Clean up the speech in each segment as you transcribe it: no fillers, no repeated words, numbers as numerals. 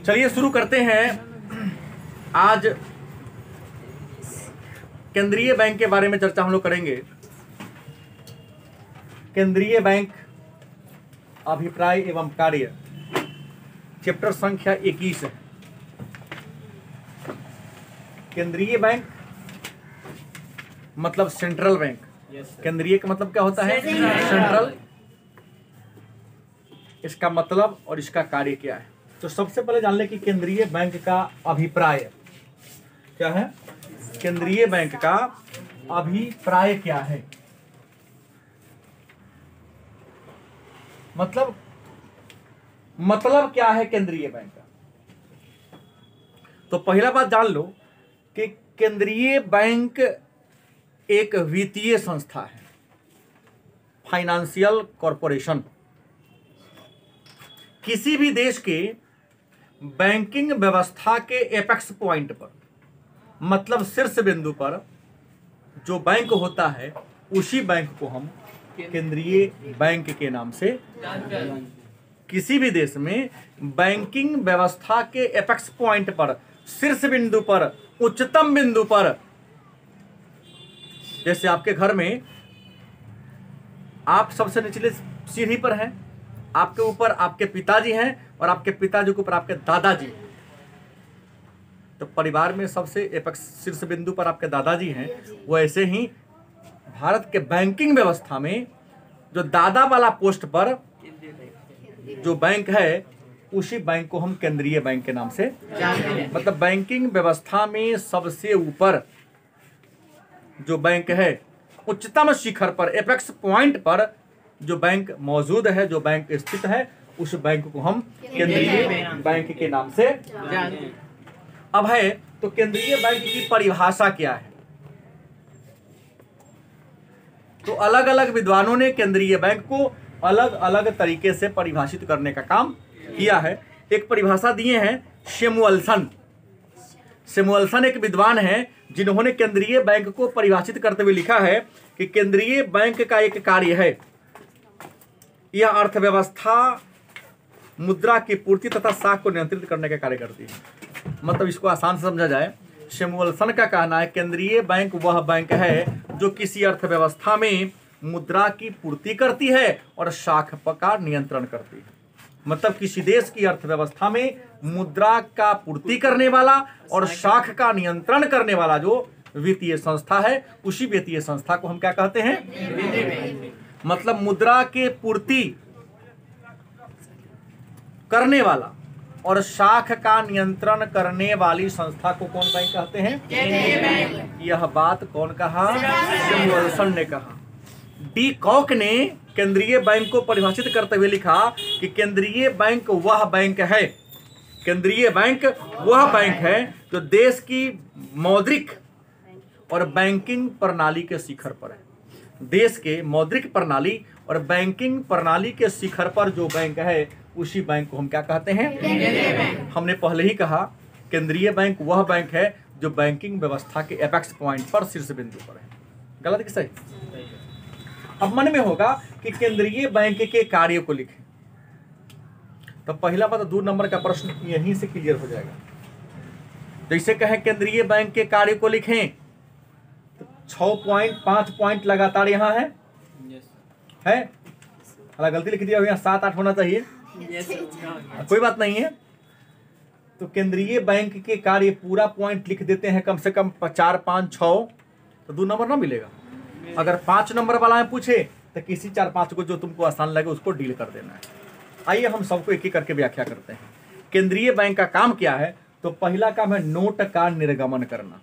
चलिए शुरू करते हैं। आज केंद्रीय बैंक के बारे में चर्चा हम लोग करेंगे। केंद्रीय बैंक अभिप्राय एवं कार्य, चैप्टर संख्या 21 है। केंद्रीय बैंक मतलब सेंट्रल बैंक। केंद्रीय का मतलब क्या होता है? सेंट्रल। इसका मतलब और इसका कार्य क्या है? तो सबसे पहले जान ले कि केंद्रीय बैंक का अभिप्राय क्या है। केंद्रीय बैंक का अभिप्राय क्या है? मतलब क्या है केंद्रीय बैंक का? तो पहला बात जान लो कि केंद्रीय बैंक एक वित्तीय संस्था है, फाइनेंशियल कॉरपोरेशन। किसी भी देश के बैंकिंग व्यवस्था के एपेक्स पॉइंट पर, मतलब शीर्ष बिंदु पर जो बैंक होता है, उसी बैंक को हम केंद्रीय बैंक के नाम से जानते हैं। किसी भी देश में बैंकिंग व्यवस्था के एपेक्स पॉइंट पर, शीर्ष बिंदु पर, उच्चतम बिंदु पर, जैसे आपके घर में आप सबसे निचले सीढ़ी पर हैं, आपके ऊपर आपके पिताजी हैं और आपके पिताजी के ऊपर आपके दादाजी हैं। तो परिवार में सबसे एपेक्स शीर्ष बिंदु पर आपके दादाजी हैं। वैसे ही भारत के बैंकिंग व्यवस्था में जो दादा वाला पोस्ट पर जो बैंक है, उसी बैंक को हम केंद्रीय बैंक के नाम से जानते हैं। मतलब बैंकिंग व्यवस्था में सबसे ऊपर जो बैंक है, उच्चतम शिखर पर, एपेक्स पॉइंट पर जो बैंक मौजूद है, जो बैंक स्थित है, उस बैंक को हम केंद्रीय बैंक के नाम से जानते हैं। अब है तो केंद्रीय बैंक की परिभाषा क्या है? तो अलग अलग विद्वानों ने केंद्रीय बैंक को अलग अलग तरीके से परिभाषित करने का काम किया है। एक परिभाषा दिए हैं सैमुअल्सन। सैमुअल्सन एक विद्वान है जिन्होंने केंद्रीय बैंक को परिभाषित करते हुए लिखा है कि केंद्रीय बैंक का एक कार्य है, यह अर्थव्यवस्था, मुद्रा की पूर्ति तथा साख को नियंत्रित करने का कार्य करती है। मतलब इसको आसान से समझा जाए, सैमुअल्सन का कहना है केंद्रीय बैंक वह बैंक है जो किसी अर्थव्यवस्था में मुद्रा की पूर्ति करती है और साख का नियंत्रण करती है। मतलब किसी देश की अर्थव्यवस्था में मुद्रा का पूर्ति करने वाला और साख का नियंत्रण करने वाला जो वित्तीय संस्था है, उसी वित्तीय संस्था को हम क्या कहते हैं? मतलब मुद्रा के पूर्ति करने वाला और साख का नियंत्रण करने वाली संस्था को कौन बैंक कहते हैं? यह बात कौन कहा? सैमुअल्सन ने कहा। डी कॉक ने केंद्रीय बैंक को परिभाषित करते हुए लिखा कि केंद्रीय बैंक वह बैंक है, केंद्रीय बैंक वह बैंक है जो देश की मौद्रिक और बैंकिंग प्रणाली के शिखर पर है। देश के मौद्रिक प्रणाली और बैंकिंग प्रणाली के शिखर पर जो बैंक है, उसी बैंक को हम क्या कहते हैं? हमने पहले ही कहा केंद्रीय बैंक वह बैंक है जो बैंकिंग व्यवस्था के एपेक्स पॉइंट पर, शीर्ष बिंदु पर है। गलत कि सही? अब मन में होगा कि केंद्रीय बैंक के कार्य को लिखें। तो पहला बात, 2 नंबर का प्रश्न यहीं से क्लियर हो जाएगा। जैसे कहें केंद्रीय बैंक के कार्य को लिखें, तो 6 पॉइंट 5 पॉइंट लगातार यहाँ है। गलती लिख दिया, यहाँ 7 8 होना चाहिए। कोई बात नहीं है। तो केंद्रीय बैंक के कार्य पूरा पॉइंट लिख देते हैं, कम से कम 4 5 6, तो 2 नंबर ना मिलेगा। अगर 5 नंबर वाला है पूछे तो किसी 4 5 को जो तुमको आसान लगे उसको डील कर देना है। आइए हम सबको एक एक करके व्याख्या करते हैं। केंद्रीय बैंक का काम क्या है? तो पहला काम है नोट का निर्गमन करना,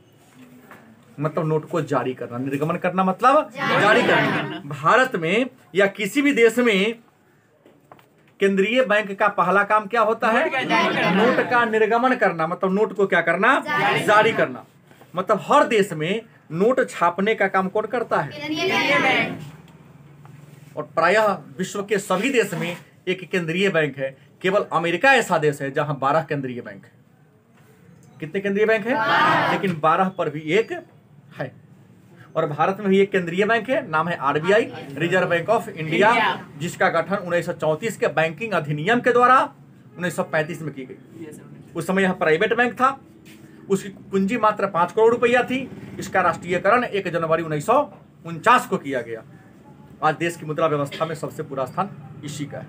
मतलब नोट को जारी करना। निर्गमन करना मतलब जारी करना। भारत में या किसी भी देश में केंद्रीय बैंक का पहला काम क्या होता है? नोट का निर्गमन करना, मतलब नोट को क्या करना? जारी करना। मतलब हर देश में नोट छापने का काम कौन करता है? और प्रायः विश्व के सभी देश में एक केंद्रीय बैंक है। केवल अमेरिका ऐसा देश है जहां 12 केंद्रीय बैंक है। कितने केंद्रीय बैंक है? लेकिन 12 पर भी एक है। और भारत में भी एक केंद्रीय बैंक है, नाम है RBI, reserve bank of India, जिसका गठन 1934 के बैंकिंग अधिनियम के द्वारा 1935 में की गई। उस समय यह प्राइवेट बैंक था, उसकी पूंजी मात्र 5 करोड़ रुपया थी। इसका राष्ट्रीयकरण 1 जनवरी 1949 को किया गया। आज देश की मुद्रा व्यवस्था में सबसे पूरा स्थान इसी का है।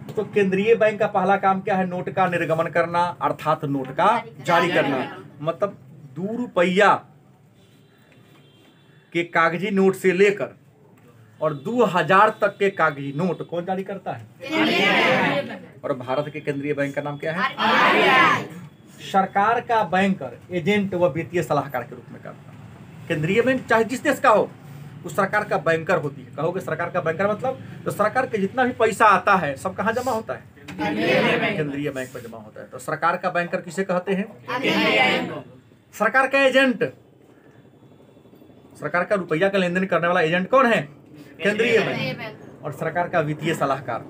तो केंद्रीय बैंक का पहला काम क्या है? नोट का निर्गमन करना, अर्थात नोट का जारी करना। मतलब 2 रुपया के कागजी नोट से लेकर और 2000 तक के कागजी नोट कौन जारी करता है? और भारत के केंद्रीय बैंक का नाम क्या है? सरकार का बैंकर, एजेंट व वित्तीय सलाहकार के रूप में करता है। केंद्रीय बैंक चाहे जिस देश का हो, उस सरकार का बैंकर होती है। कहोगे सरकार का बैंकर मतलब? तो सरकार के जितना भी पैसा आता है सब कहाँ जमा होता है? केंद्रीय बैंक में जमा होता है। तो सरकार का बैंकर किसे कहते हैं? सरकार का एजेंट, सरकार का रुपया का लेन देन करने वाला एजेंट कौन है? केंद्रीय बैंक। और सरकार का वित्तीय सलाहकार,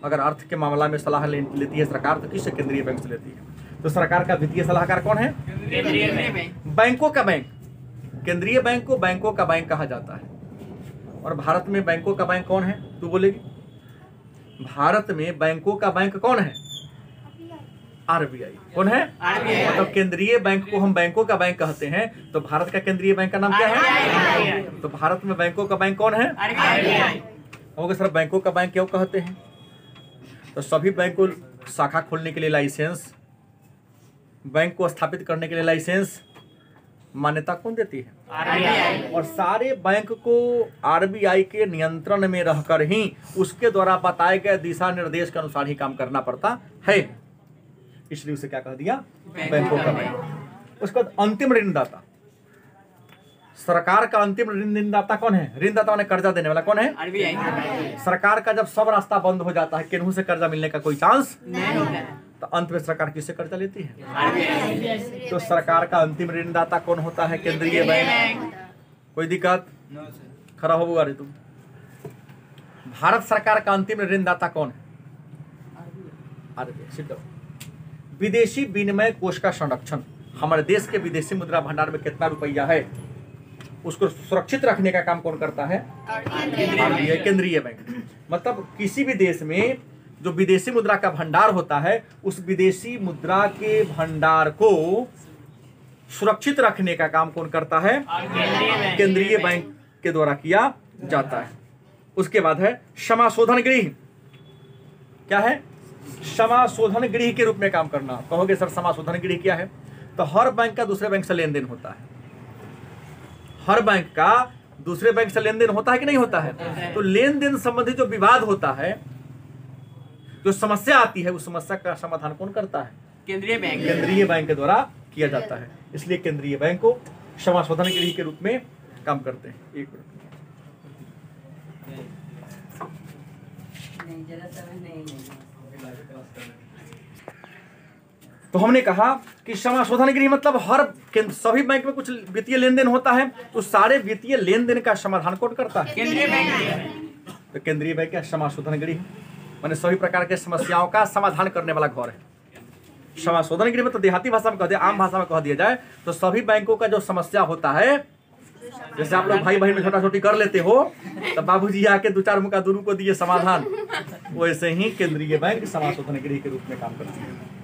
अगर अर्थ के मामला में सलाह लेती है सरकार तो किससे? केंद्रीय बैंक से लेती है। तो सरकार का वित्तीय सलाहकार कौन है? केंद्रीय बैंक। बैंकों का बैंक, केंद्रीय बैंक को बैंकों का बैंक कहा जाता है। और भारत में बैंकों का बैंक कौन है? तू बोलेगी। भारत में बैंकों का बैंक कौन है? आरबीआई। कौन है? मतलब केंद्रीय बैंक को हम बैंकों का बैंक कहते हैं। तो भारत का केंद्रीय बैंक का नाम क्या है? तो भारत में बैंकों का बैंक कौन है? कहोगे सर बैंकों का बैंक क्यों कहते हैं? तो सभी बैंक को शाखा खोलने के लिए लाइसेंस, बैंक को स्थापित करने के लिए लाइसेंस, मान्यता कौन देती है? आरबीआई। और सारे बैंक को आरबीआई के नियंत्रण में रहकर ही उसके द्वारा बताए गए दिशा निर्देश के अनुसार ही काम करना पड़ता है। इसलिए उसे क्या कह दिया? बैंकों का बैंक। उसके बाद अंतिम ऋणदाता, सरकार का अंतिम ऋणदाता कौन है? ऋणदाता ने कर्जा देने वाला कौन है? आरबीआई। सरकार का जब सब रास्ता बंद हो जाता है, केनहू से कर्जा मिलने का कोई चांस नहीं होता है, तो अंत में सरकार किससे कर्जा लेती है? आरबीआई। तो सरकार का अंतिम ऋणदाता कौन होता है? केंद्रीय बैंक। कोई दिक्कत? खड़ा हो बुआ रे तुम। भारत सरकार का अंतिम ऋणदाता कौन है? आरबीआई। सिद्ध। विदेशी विनिमय कोष का संरक्षण, हमारे देश के विदेशी मुद्रा भंडार में कितना रुपया है उसको सुरक्षित रखने का काम कौन करता है? आरबीआई, केंद्रीय बैंक। मतलब किसी भी देश में जो विदेशी मुद्रा का भंडार होता है, उस विदेशी मुद्रा के भंडार को सुरक्षित रखने का काम कौन करता है? केंद्रीय बैंक के द्वारा किया जाता है। उसके बाद है समाशोधन गृह। क्या है? समाशोधन गृह के रूप में काम करना। कहोगे सर समाशोधन गृह क्या है? तो हर बैंक का दूसरे बैंक से लेन देन होता है। हर बैंक का दूसरे बैंक से लेन देन होता है कि नहीं होता है? तो लेन देन संबंधी जो विवाद होता है, जो समस्या आती है, उस समस्या का समाधान कौन करता है? केंद्रीय बैंक। केंद्रीय बैंक के द्वारा किया जाता है। इसलिए केंद्रीय बैंक को समाशोधन गृह के रूप में काम करते हैं। एक मिनट। तो हमने कहा कि समाशोधन गृह मतलब हर सभी बैंक में कुछ वित्तीय लेन देन होता है, तो सारे वित्तीय लेन देन का समाधान कौन करता है? केंद्रीय बैंक। तो केंद्रीय बैंक का समाशोधन गृह माने सभी प्रकार के समस्याओं का समाधान करने वाला घर है। समाशोधन गृह में तो देहाती भाषा में कह दिया, आम भाषा में कह दिया जाए तो सभी बैंकों का जो समस्या होता है, जैसे आप लोग भाई बहन में छोटा छोटी कर लेते हो, तो बाबूजी आके 2-4 मुका दोनों को दिए समाधान, वैसे ही केंद्रीय बैंक समाशोधन गृह के रूप में काम करती है।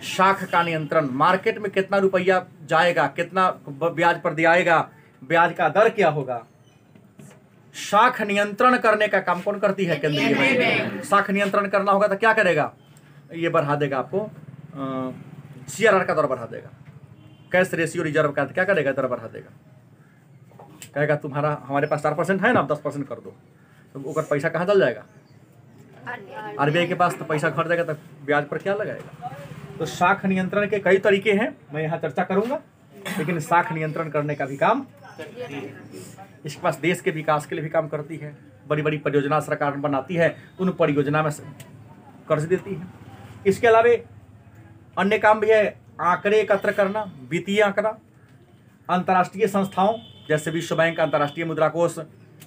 शाख का नियंत्रण, मार्केट में कितना रुपया जाएगा, कितना ब्याज पर दियाएगा, ब्याज का दर क्या होगा, शाख नियंत्रण करने का काम कौन करती है? केंद्रीय बैंक। शाख नियंत्रण करना होगा तो क्या करेगा? ये बढ़ा देगा आपको, सीआरआर का दर बढ़ा देगा, कैश रेशियो रिजर्व का क्या करेगा? दर बढ़ा देगा। कहेगा तुम्हारा हमारे पास 4% है ना, 10% कर दो, तो ऊपर पैसा कहाँ चल जाएगा? आरबीआई के पास। तो पैसा घर जाएगा तो ब्याज पर क्या लगाएगा? तो शाख नियंत्रण के कई तरीके हैं, मैं यहाँ चर्चा करूंगा, लेकिन शाख नियंत्रण करने का भी काम इसके पास देश के विकास के लिए भी काम करती है। बड़ी बड़ी परियोजना सरकार बनाती है, उन परियोजना में कर्ज देती है। इसके अलावा अन्य काम भी है, आंकड़े एकत्र करना, वित्तीय आंकड़ा, अंतर्राष्ट्रीय संस्थाओं जैसे विश्व बैंक, अंतर्राष्ट्रीय मुद्रा कोष,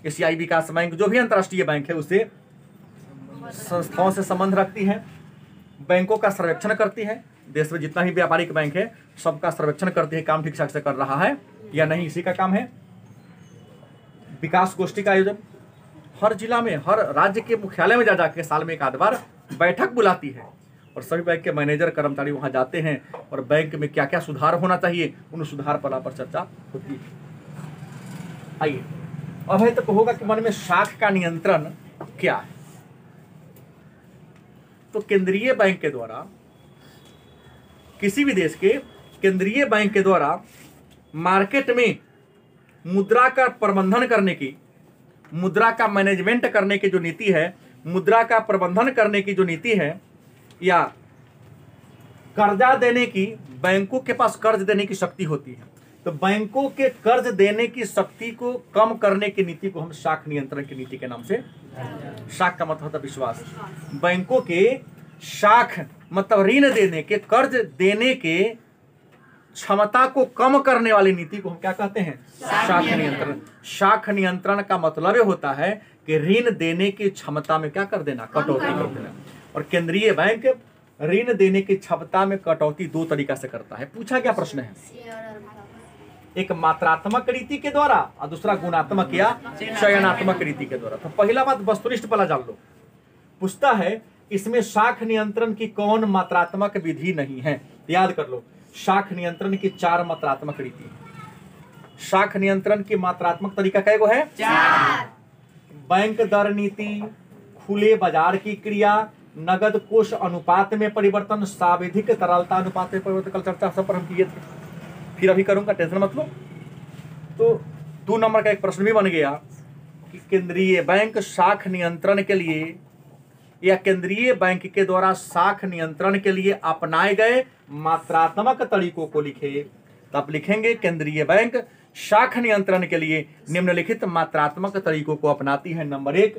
एशियाई विकास बैंक, जो भी अंतर्राष्ट्रीय बैंक है उससे संस्थाओं से संबंध रखती है, बैंकों का सर्वेक्षण करती है, देश में जितना भी व्यापारिक बैंक है सबका सर्वेक्षण करती है, काम ठीक ठाक से कर रहा है या नहीं, इसी का काम है। विकास गोष्ठी का आयोजन हर जिला में, हर राज्य के मुख्यालय में जा जाके साल में एक आध बार बैठक बुलाती है और सभी बैंक के मैनेजर कर्मचारी वहां जाते हैं और बैंक में क्या क्या सुधार होना चाहिए उन सुधार पर चर्चा होती है। आइए अब है तो होगा कि मन में शाख का नियंत्रण क्या है। तो केंद्रीय बैंक के द्वारा, किसी भी देश के केंद्रीय बैंक के द्वारा मार्केट में मुद्रा का प्रबंधन करने की, मुद्रा का मैनेजमेंट करने की जो नीति है, मुद्रा का प्रबंधन करने की जो नीति है, या कर्जा देने की, बैंकों के पास कर्ज देने की शक्ति होती है, तो बैंकों के कर्ज देने की शक्ति को कम करने की नीति को हम शाख नियंत्रण की नीति के नाम से, शाख का मतलब होता है विश्वास, बैंकों के शाख मतलब ऋण देने के, कर्ज देने के क्षमता को कम करने वाली नीति को हम क्या कहते हैं? शाख नियंत्रण। शाख नियंत्रण का मतलब ये होता है कि ऋण देने की क्षमता में क्या कर देना? कटौती कर देना। और केंद्रीय बैंक ऋण देने की क्षमता में कटौती दो तरीका से करता है। पूछा क्या प्रश्न है? एक मात्रात्मक रीति के द्वारा और दूसरा गुणात्मक या चयनात्मक रीति के द्वारा। तो पहला बात वस्तुनिष्ठ वाला जान लो। पूछता है इसमें शाख नियंत्रण की कौन मात्रात्मक विधि नहीं है? याद कर लो, शाख नियंत्रण की 4 मात्रात्मक रीति है। शाख नियंत्रण की मात्रात्मक तरीका कै गो है? 4। बैंक दर नीति, खुले बाजार की क्रिया, नगद कोष अनुपात में परिवर्तन, सावधिक तरलता अनुपात में परिवर्तन। कल चर्चा सब पर हम किए थे, फिर अभी करूंगा, टेंशन मत लो। तो 2 नंबर का एक प्रश्न भी बन गया कि केंद्रीय बैंक शाख नियंत्रण के लिए या केंद्रीय बैंक के द्वारा शाख नियंत्रण के लिए अपनाए गए मात्रात्मक तरीकों को लिखे। तो आप लिखेंगे केंद्रीय बैंक शाख नियंत्रण के लिए निम्नलिखित मात्रात्मक तरीकों को अपनाती है। नंबर 1,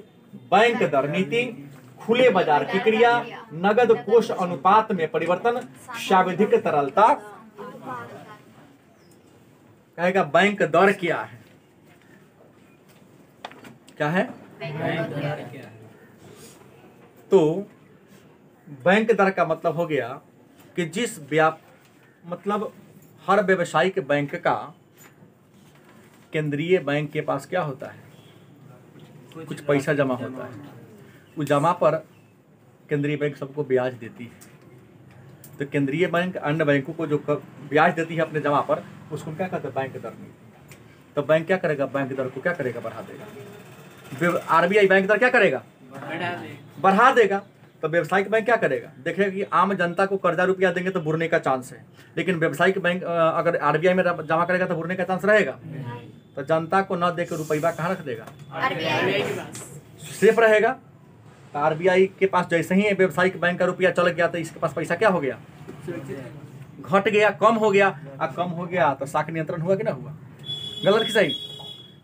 बैंक दर नीति, खुले बाजार की क्रिया, नगद कोष अनुपात में परिवर्तन, सावधिक तरलता। कहेगा बैंक दर क्या है? क्या है? बैंक दर क्या है? तो बैंक दर का मतलब हो गया कि जिस मतलब हर व्यवसायिक बैंक का केंद्रीय बैंक के पास क्या होता है? कुछ पैसा जमा होता है। उस जमा पर केंद्रीय बैंक सबको ब्याज देती है। तो केंद्रीय बैंक अन्य बैंकों को जो ब्याज देती है अपने जमा पर, उसको क्या कहते हैं? बैंक दर नीति। तो बैंक क्या करेगा? बैंक दर को क्या करेगा? बढ़ा देगा। आरबीआई बैंक दर क्या करेगा? बढ़ा देगा। तो व्यवसायिक बैंक क्या करेगा? देखेगा कि आम जनता को कर्जा रुपया देंगे तो बुरने का चांस है, लेकिन व्यवसायिक बैंक अगर आरबीआई में जमा करेगा तो बुरने का चांस रहेगा। तो जनता को न देकर रुपया कहाँ रख देगा? आरबीआई के पास सेफ रहेगा। तो आरबीआई के पास जैसे ही व्यवसायिक बैंक का रुपया चल गया तो इसके पास पैसा क्या हो गया? घट गया, कम हो गया। और कम हो गया तो शाख नियंत्रण हुआ कि ना हुआ? गलत कि सही?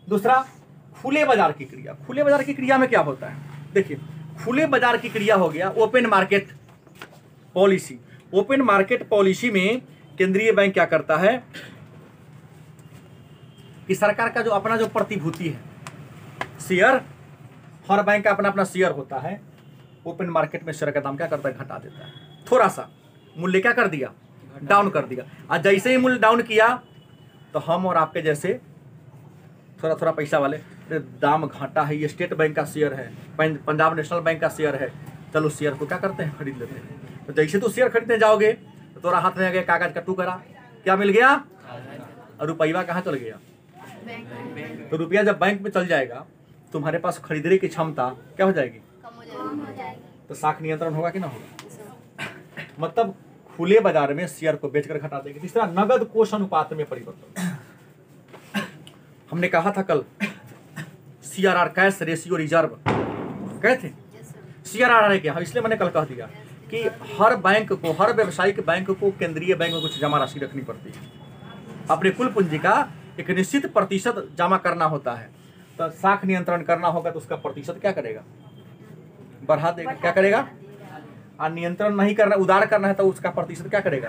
दूसरा, खुले बाजार की क्रिया। खुले बाजार की क्रिया में क्या होता है? देखिए, खुले बाजार की क्रिया हो गया open market policy. Open market policy में केंद्रीय बैंक क्या करता है कि सरकार का जो अपना जो प्रतिभूति है, शेयर, हर बैंक का अपना अपना शेयर होता है। ओपन मार्केट में शेयर का दाम क्या करता है? घटा देता है। थोड़ा सा मूल्य क्या कर दिया? डाउन कर दिया। और जैसे ही मूल्य डाउन किया तो हम और आपके जैसे थोड़ा थोड़ा पैसा वाले, दाम घटा है, ये स्टेट बैंक का शेयर है, पंजाब नेशनल बैंक का शेयर है, चलो शेयर को क्या करते हैं? खरीद लेते हैं। तो जैसे तो शेयर खरीदने जाओगे तो तुम्हारा हाथ में आ गया कागज का टुकड़ा, क्या मिल गया? और रुपया कहाँ चल गया? तो रुपया जब बैंक में चल जाएगा तुम्हारे पास खरीदने की क्षमता क्या हो जाएगी? कम हो जाएगी। तो शाख नियंत्रण होगा कि ना होगा? मतलब खुले बाजार में शेयर को बेचकर घटा देंगे। तीसरा, नगद कोष अनुपात में परिवर्तन। हमने कहा था कल CRR, कैश रेशियो रिजर्व, कहे थे CRR है क्या? इसलिए मैंने कल कह दिया कि हर बैंक को, हर व्यवसायिक बैंक को केंद्रीय बैंक में कुछ जमा राशि रखनी पड़ती है। अपने कुल पूंजी का एक निश्चित प्रतिशत जमा करना होता है। तो शाख नियंत्रण करना होगा तो उसका प्रतिशत क्या करेगा? बढ़ा देगा। क्या करेगा? और नियंत्रण नहीं करना, उदार करना है तो उसका प्रतिशत क्या करेगा?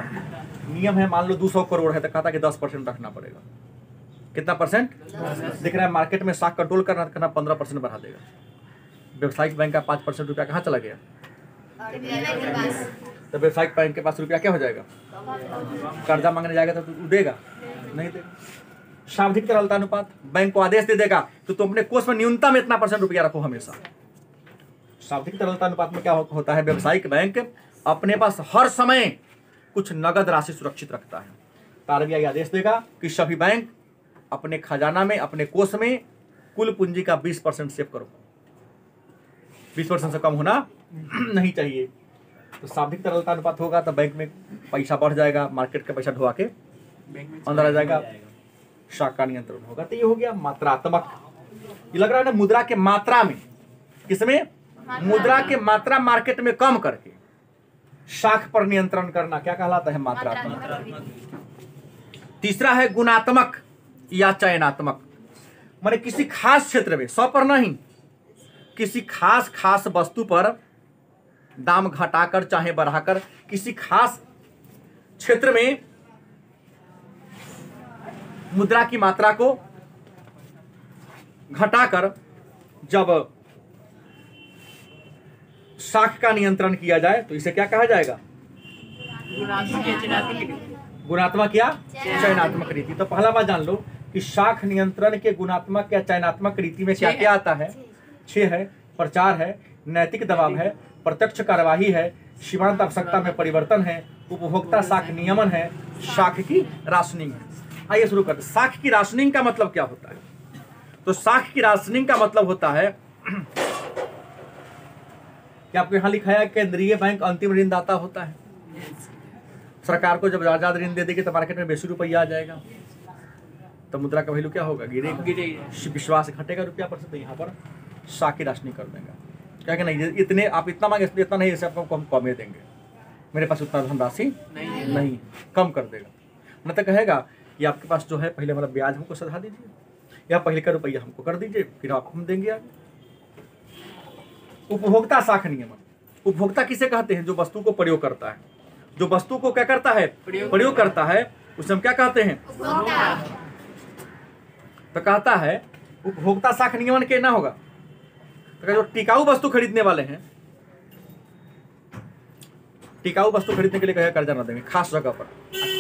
नियम है, मान लो 200 करोड़ है तो कहता कि 10% रखना पड़ेगा। कितना परसेंट? दिख रहा है मार्केट में शाख कंट्रोल करना 15% बढ़ा देगा। व्यवसायिक बैंक का 5% रुपया कहाँ चला गया? तो व्यवसायिक बैंक के पास रुपया क्या हो जाएगा, कर्जा मांगने जाएगा तो तू देगा नहीं देगा। शाब्दिक तरलता अनुपात, बैंक को आदेश दे देगा तो तुम अपने कोष में न्यूनतम इतना % रुपया रखो हमेशा। शाब्दिक तरलता अनुपात में क्या होता है, व्यवसायिक बैंक अपने पास हर समय कुछ नगद राशि सुरक्षित रखता है। आरबीआई आदेश देगा कि सभी बैंक अपने खजाना में, अपने कोष में कुल पूंजी का 20% सेव करो, 20% से कम होना नहीं चाहिए। तो शाब्दिक तरलता अनुपात होगा तो बैंक में पैसा बढ़ जाएगा, मार्केट का पैसा ढुआ के अंदर आ जाएगा, शाख का नियंत्रण होगा। तो ये हो गया मात्रात्मक। ये लग रहा है ना, मुद्रा के मात्रा में, किसमें, मुद्रा के मात्रा मार्केट में कम करके शाख पर नियंत्रण करना क्या कहलाता है, मात्रात्मक। तीसरा है गुणात्मक या चयनात्मक, माने किसी खास क्षेत्र में, 100 पर नहीं, किसी खास वस्तु पर दाम घटाकर चाहे बढ़ाकर किसी खास क्षेत्र में मुद्रा की मात्रा को घटाकर जब शाख का नियंत्रण किया जाए तो इसे क्या कहा जाएगा, गुणात्मक या चयनात्मक रीति। तो पहला बात जान लो कि शाख नियंत्रण के गुणात्मक या चयनात्मक रीति में क्या क्या आता है। 6 है, प्रचार है, नैतिक दबाव है, प्रत्यक्ष कार्यवाही है, सीमांत आवश्यकता में परिवर्तन है, उपभोक्ता शाख नियमन है, शाख की राशनिंग है। आइए शुरू करते हैं। शाख की राशनिंग का मतलब क्या होता है। तो शाख की राशनिंग का मतलब होता है कि आपको यहां लिखा है केंद्रीय बैंक अंतिम ऋणदाता होता है। सरकार को जब ज्यादा ऋण दे देगी तो मार्केट में बेसी रुपया आ जाएगा, तो मुद्रा का वैल्यू क्या होगा, गिरेगा, विश्वास घटेगा रुपया पर से। तो यहाँ पर शाख की राशनिंग कर देंगे, क्या कि नहीं इतने आप इतना मांगे, इतना नहीं, जैसे आपको हम कम देंगे, मेरे पास उतना धनराशि नहीं, कम कर देगा। न तो कहेगा कि आपके पास जो है पहले हमारा ब्याज हमको सधा दीजिए, या पहले का रुपया हमको कर दीजिए, फिर आपको हम देंगे आगे। उपभोक्ता शाख नियमन, उपभोक्ता किसे कहते हैं, जो वस्तु को प्रयोग करता है, जो वस्तु को क्या करता है, प्रयोग करता है, उसे हम क्या कहते हैं, तो कहता है उपभोक्ता शाख नियमन के ना होगा। तो जो टिकाऊ वस्तु खरीदने वाले हैं, टिकाऊ वस्तु खरीदने के लिए कहेगा कर्जा ना देंगे खास जगह पर,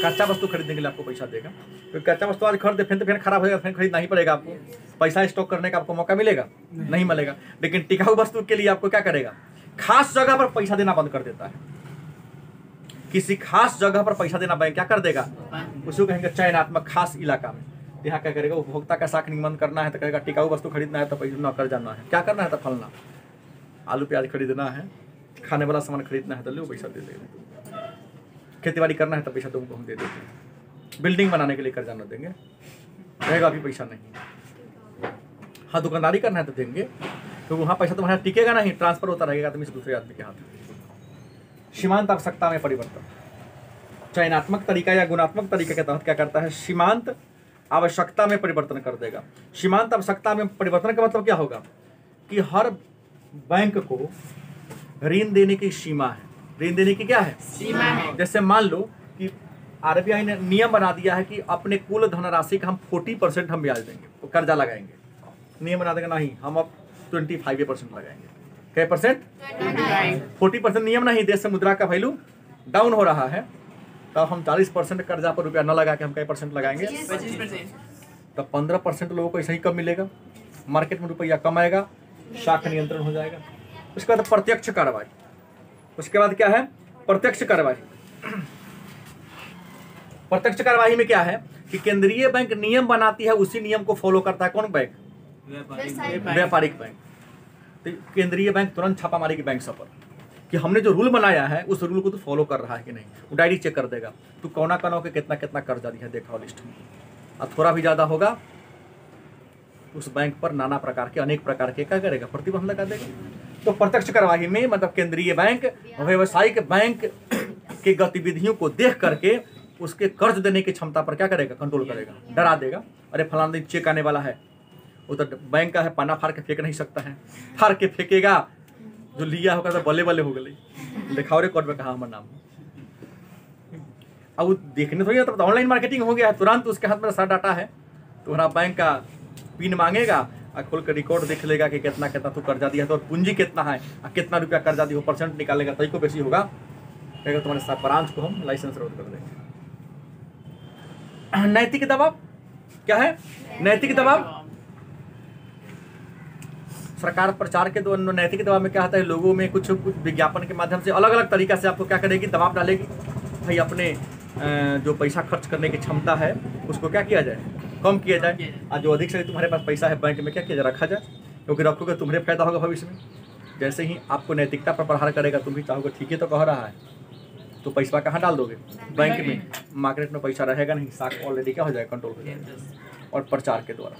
कच्चा वस्तु खरीदने के लिए आपको पैसा देगा। तो कच्चा वस्तु आज खरीदे फिर खराब हो जाएगा, फिर खरीदना ही पड़ेगा आपको, पैसा स्टॉक करने का आपको मौका मिलेगा नहीं मिलेगा। लेकिन टिकाऊ वस्तु के लिए आपको क्या करेगा, खास जगह पर पैसा देना बंद कर देता है। किसी खास जगह पर पैसा देना बैंक क्या कर देगा, उसको कहेंगे चयनात्मक, खास इलाका में। यहाँ क्या करेगा, उपभोक्ता का शाख नियमन करना है तो कहेगा टिकाऊ वस्तु खरीदना है तो पैसा न कर जाना है, क्या करना है तो फलना, आलू प्याज खरीदना है, खाने वाला सामान खरीदना है तो लो पैसा दे देंगे, खेती करना है तो पैसा तुमको हम दे देते हैं, बिल्डिंग बनाने के लिए कर्जा न देंगे, रहेगा अभी पैसा नहीं। हाँ दुकानदारी करना है तो देंगे, तो वहाँ पैसा तुम्हारा टिकेगा नहीं, ट्रांसफर होता रहेगा आदमी से दूसरे आदमी के हाथ। सीमांत आवश्यकता में परिवर्तन, चयनात्मक तरीका या गुणात्मक तरीके के तहत क्या करता है, सीमांत आवश्यकता में परिवर्तन कर देगा। सीमांत आवश्यकता में परिवर्तन का मतलब क्या होगा कि हर बैंक को ऋण देने की सीमा है, ऋण देने की क्या है, सीमा है। जैसे मान लो कि आरबीआई ने नियम बना दिया है कि अपने कुल धनराशि का हम 40% हम ब्याज देंगे, तो कर्जा लगाएंगे, नियम बना देगा नहीं, हम अब 25% लगाएंगे। क्या परसेंट, 40% नियम नहीं, देश से मुद्रा का वैल्यू डाउन हो रहा है, तब हम 40% कर्जा पर रुपया न लगा के हम क्या % लगाएंगे, 25%। तब 15% लोगों को ऐसा ही कम मिलेगा, मार्केट में रुपया कम आएगा, शाख नियंत्रण हो जाएगा। उसके बाद प्रत्यक्ष कार्रवाई, उसके बाद क्या है, प्रत्यक्ष कार्रवाई। प्रत्यक्ष कार्रवाई में क्या है कि केंद्रीय बैंक नियम बनाती है, उसी नियम को फॉलो करता है कौन बैंक, व्यापारिक बैंक। तो केंद्रीय बैंक तुरंत छापामारी की बैंक सब पर कि हमने जो रूल बनाया है उस रूल को तो फॉलो कर रहा है कि नहीं, वो डायरी चेक कर देगा, तू कौना कनौ के कितना कितना कर्जा दिया देखा लिस्ट में, और थोड़ा भी ज्यादा होगा उस बैंक पर नाना प्रकार के, अनेक प्रकार के क्या करेगा, प्रतिबंध लगा देगा। तो प्रत्यक्ष कार्यवाही में मतलब केंद्रीय बैंक व्यावसायिक बैंक के गतिविधियों को देख करके उसके कर्ज देने की क्षमता पर क्या करेगा, कंट्रोल करेगा, डरा देगा। अरे फलाना दिन चेक आने वाला है, वो तो बैंक का है, पन्ना फाड़ के फेंक नहीं सकता है, फाड़ के फेंकेगा, जो लिया होगा तो बल्ले बल्ले हो गई, दिखाओ रिकॉर्ड में कहा हमारा नाम। अब वो देखने थोड़ी, तब ऑनलाइन मार्केटिंग हो गया है, तुरंत उसके हाथ में सारा डाटा है, तो हमारा बैंक का पिन मांगेगा और खोल कर रिकॉर्ड देख लेगा कि कितना कितना तू कर्जा दिया, तो पूंजी कितना है और कितना रुपया कर्जा दिया, परसेंट निकालेगा, तभी को बेसी होगा कहेगा तुम्हारे ब्रांच को हम लाइसेंस रद्द कर देंगे। नैतिक दबाव क्या है? नैतिक दबाव सरकार प्रचार के दो नैतिक दबाव में क्या होता है, लोगों में कुछ विज्ञापन के माध्यम से अलग अलग तरीका से आपको क्या करेगी, दबाव डालेगी। भाई अपने जो पैसा खर्च करने की क्षमता है उसको क्या किया जाए, कम किया जाए। और जो अधिक से तुम्हारे पास पैसा है बैंक में क्या किया जाए, रखा जाए, क्योंकि रखोगे तुम्हारे फायदा होगा भविष्य में। जैसे ही आपको नैतिकता पर प्रहार करेगा, तुम भी चाहोगे ठीक है तो कह रहा है, तो पैसा कहाँ डाल दोगे, बैंक में। मार्केट में पैसा रहेगा नहीं, साख ऑलरेडी क्या हो जाएगा, कंट्रोल हो जाएगा। और प्रचार के द्वारा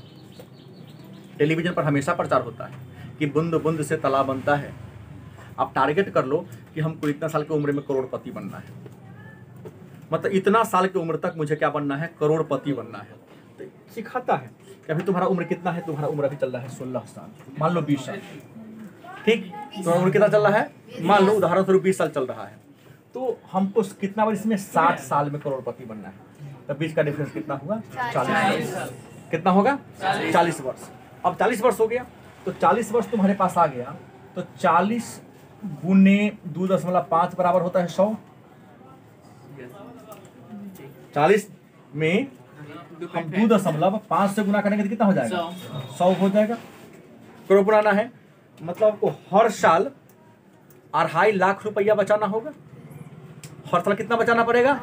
टेलीविजन पर हमेशा प्रचार होता है कि बूंद बूंद से तालाब बनता है। आप टारगेट कर लो कि हमको इतना साल की उम्र में करोड़पति बनना है, मतलब इतना साल की उम्र तक मुझे क्या बनना है, करोड़पति बनना है। तो सिखाता है कि अभी तुम्हारा उम्र कितना है, तुम्हारा उम्र अभी चल रहा है 16 साल, मान लो 20 साल, ठीक, तुम्हारा उम्र कितना चल रहा है, मान लो उदाहरण स्वरूप 20 साल चल रहा है। तो हमको कितना बार इसमें 60 साल में करोड़पति बनना है, तो बीच का डिफरेंस कितना हुआ, 40। कितना होगा, 40 वर्ष। अब 40 वर्ष हो गया, तो 40 वर्ष तुम्हारे पास आ गया, तो 40 गुने 2.5 बराबर होता है 100। 40 में हम 2.5 से गुना करेंगे तो कितना हो जाएगा, 100 हो जाएगा। करोड़ बनाना है, मतलब आपको हर साल 2.5 लाख रुपया बचाना होगा। हर साल कितना बचाना पड़ेगा,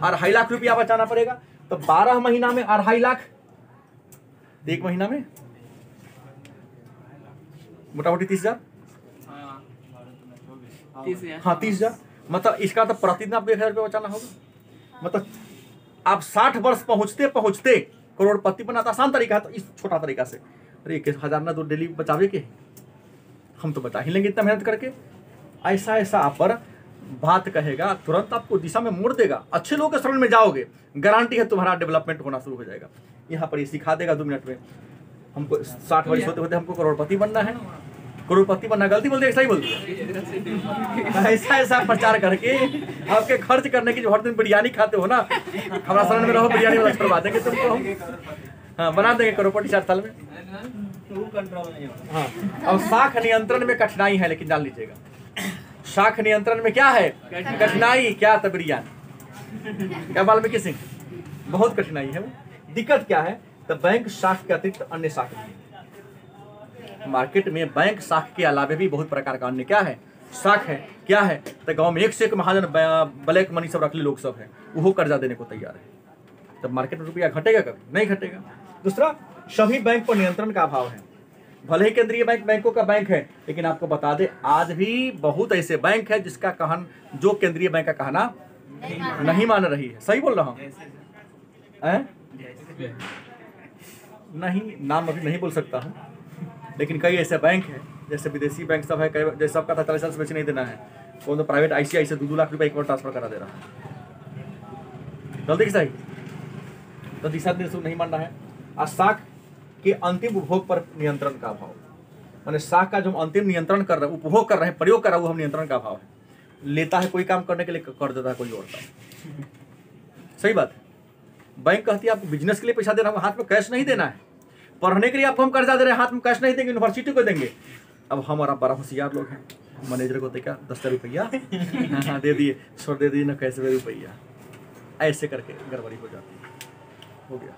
2.5 लाख रुपया बचाना पड़ेगा। तो 12 महीना में 2.5 लाख, एक महीना में मोटा मोटी 30,000। हाँ 30,000, मतलब इसका तो प्रतिदिन आपको 1,000 रुपया बचाना होगा। मतलब आप 60 वर्ष पहुंचते पहुंचते करोड़पति बनाता। आसान तरीका है, तो इस छोटा तरीका से अरे 1,000 ना 2 डेली बचावे के, हम तो बचा ही लेंगे इतना मेहनत करके। ऐसा ऐसा आप पर बात कहेगा, तुरंत आपको दिशा में मोड़ देगा। अच्छे लोगों के शरण में जाओगे, गारंटी है तुम्हारा डेवलपमेंट होना शुरू हो जाएगा। यहाँ पर ये सिखा देगा 2 मिनट में। हमको 60 वर्ष होते होते हमको करोड़पति बनना है। करोड़पति बनना गलती बोलते, ऐसा ही बोलते। ऐसा ऐसा प्रचार करके आपके खर्च करने की, जो हर दिन बिरयानी खाते हो ना, हमारा शरण में रहो, बिरयानी वाला करवा देंगे तुमको। हाँ बना देंगे करोड़पति 4 साल में। हाँ, और शाख नियंत्रण में कठिनाई है, लेकिन जान लीजिएगा शाख नियंत्रण में क्या है कठिनाई, क्या तो बिरयानी, क्या वाल्मीकि सिंह, बहुत कठिनाई है। दिक्कत क्या है, तो बैंक शाख के अतिरिक्त अन्य शाख भी है। मार्केट में बैंक शाख के अलावा भी बहुत प्रकार का अन्य क्या है, शाख है। क्या है, तो गांव में एक से एक महाजन ब्लैक मनी सब रखले लोग सब है, वो कर्जा देने को तैयार है। तब मार्केट में रुपया घटेगा कभी नहीं घटेगा। दूसरा, सभी बैंक पर नियंत्रण का अभाव है। भले ही केंद्रीय बैंक बैंकों का बैंक है, लेकिन आपको बता दे आज भी बहुत ऐसे बैंक है जिसका कहन जो केंद्रीय बैंक का कहना नहीं मान रही है। सही बोल रहा हूँ, नहीं नाम अभी नहीं बोल सकता हूँ, लेकिन कई ऐसे बैंक हैं जैसे विदेशी बैंक सब है, जैसे सबका 43 साल से बेच नहीं देना है, कौन तो प्राइवेट ICICI से 2-2 लाख रुपए एक बार ट्रांसफर करा दे रहा है। जल्दी की सही, तो दिशा निर्देश नहीं मानना है। और शाख के अंतिम उपभोग पर नियंत्रण का अभाव, माने शाख का जो अंतिम नियंत्रण कर रहे हैं, उपभोग कर रहे हैं, प्रयोग कर रहा है, वो हम नियंत्रण का अभाव है। लेता है कोई काम करने के लिए, कर देता है कोई और काम। सही बात है। बैंक कहती है आपको बिजनेस के लिए पैसा देना, हाथ में कैश नहीं देना है। पढ़ने के लिए आपको हम कर्जा दे रहे हैं, हाथ में कैश नहीं देंगे, यूनिवर्सिटी को देंगे। अब हमारा बड़ा होशियार लोग हैं, मैनेजर को देखा 10 रुपया हाँ दे दिए, सर दे दिए ना, कैसे रुपया, ऐसे करके गड़बड़ी हो जाती है। हो गया